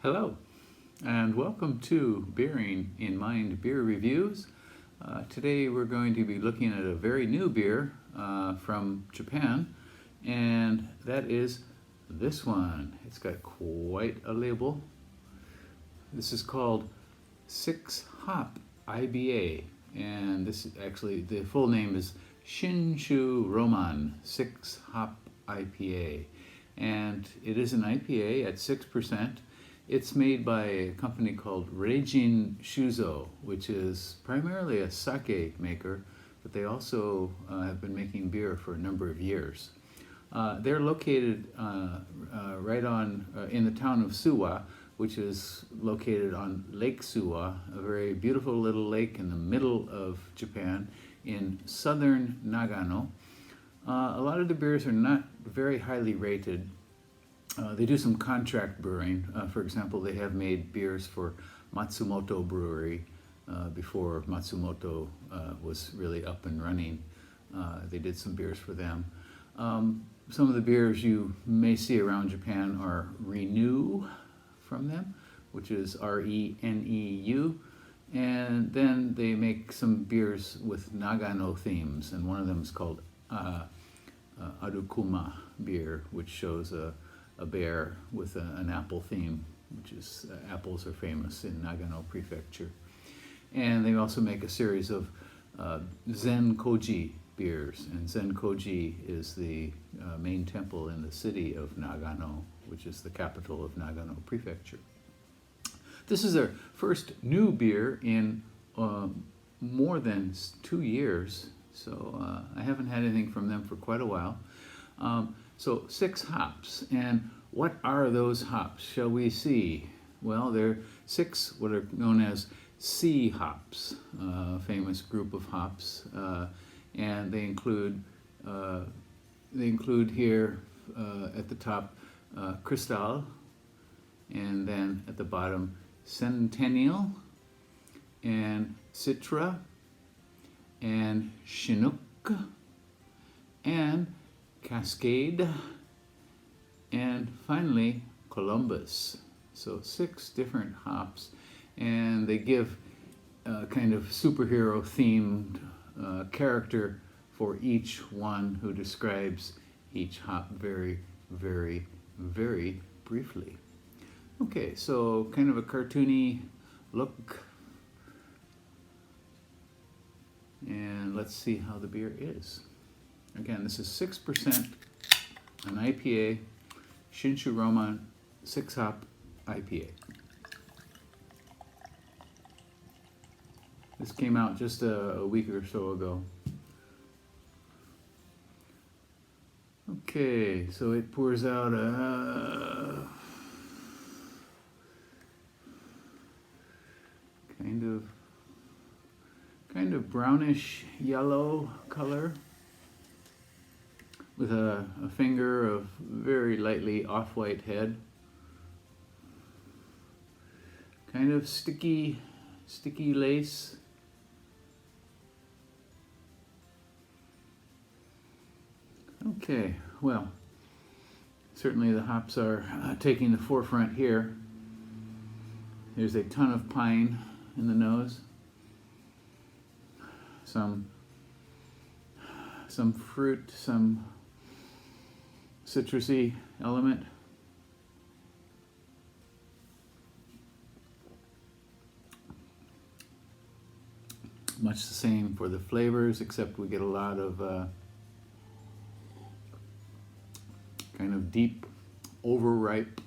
Hello, and welcome to Beering in Mind Beer Reviews. Today we're going to be looking at a very new beer from Japan, and that is this one. It's got quite a label. This is called 6-Hop IPA, and this is actually, the full name is Shinshu Roman 6-Hop IPA, and it is an IPA at 6%. It's made by a company called Reijin Shuzo, which is primarily a sake maker, but they also have been making beer for a number of years. They're located right on in the town of Suwa, which is located on Lake Suwa, a very beautiful little lake in the middle of Japan in southern Nagano. A lot of the beers are not very highly rated. They do some contract brewing. For example, they have made beers for Matsumoto Brewery before Matsumoto was really up and running. They did some beers for them. Some of the beers you may see around Japan are Renew from them, which is R-E-N-E-U. And then they make some beers with Nagano themes, and one of them is called Arukuma beer, which shows a bear with an apple theme, which is apples are famous in Nagano Prefecture. And they also make a series of Zen-Koji beers, and Zen-Koji is the main temple in the city of Nagano, which is the capital of Nagano Prefecture. This is their first new beer in more than 2 years, so I haven't had anything from them for quite a while. So 6 hops, and what are those hops, shall we see? Well, there are 6 what are known as C hops, a famous group of hops, and they include here at the top Cristal, and then at the bottom Centennial, and Citra, and Chinook, and Cascade, and finally Columbus. So 6 different hops, and they give kind of superhero themed character for each one who describes each hop very, very, very briefly. Okay, so kind of a cartoony look, and let's see how the beer is. Again, this is 6%, an IPA, Shinshu Roman 6-Hop IPA. This came out just a week or so ago. Okay, so it pours out a kind of brownish yellow color, with a finger of very lightly off-white head. Kind of sticky lace. Okay, well, certainly the hops are taking the forefront here. There's a ton of pine in the nose. Some fruit, some citrusy element. Much the same for the flavors, except we get a lot of kind of deep, overripe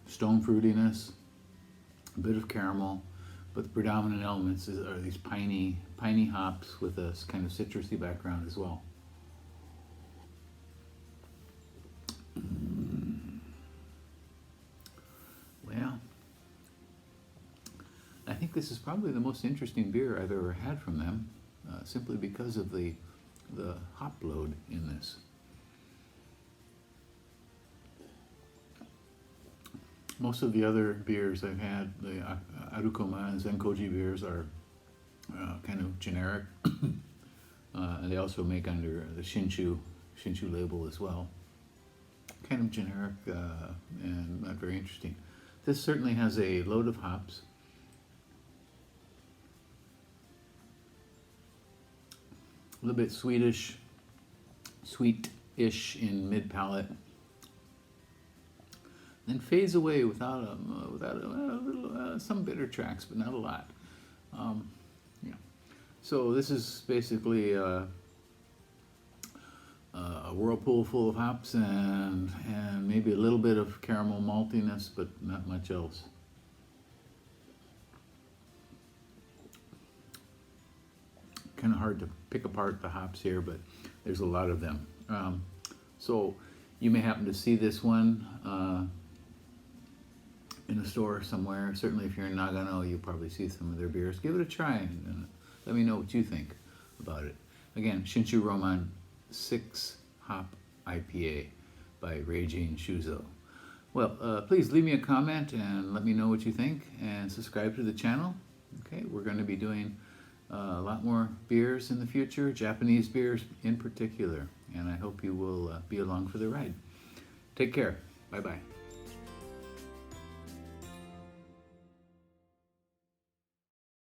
stone fruitiness, a bit of caramel, but the predominant elements are these piney hops with a kind of citrusy background as well. Well, I think this is probably the most interesting beer I've ever had from them, simply because of the hop load in this. Most of the other beers I've had, the Arukoma and Zen-Koji beers, are kind of generic. And they also make under the Shinshu label as well. Kind of generic and not very interesting. This certainly has a load of hops. A little bit sweetish in mid palate, then fades away without some bitter tracks, but not a lot. Yeah. So this is basically a whirlpool full of hops and maybe a little bit of caramel maltiness, but not much else. Kind of hard to pick apart the hops here, but there's a lot of them. So you may happen to see this one in a store somewhere. Certainly if you're in Nagano, you'll probably see some of their beers. Give it a try and let me know what you think about it. Again, Shinshu Roman 6 Hop IPA by Reijin Shuzo. Well, please leave me a comment and let me know what you think, and subscribe to the channel. Okay, we're going to be doing a lot more beers in the future, Japanese beers in particular, and I hope you will be along for the ride. Take care. Bye-bye.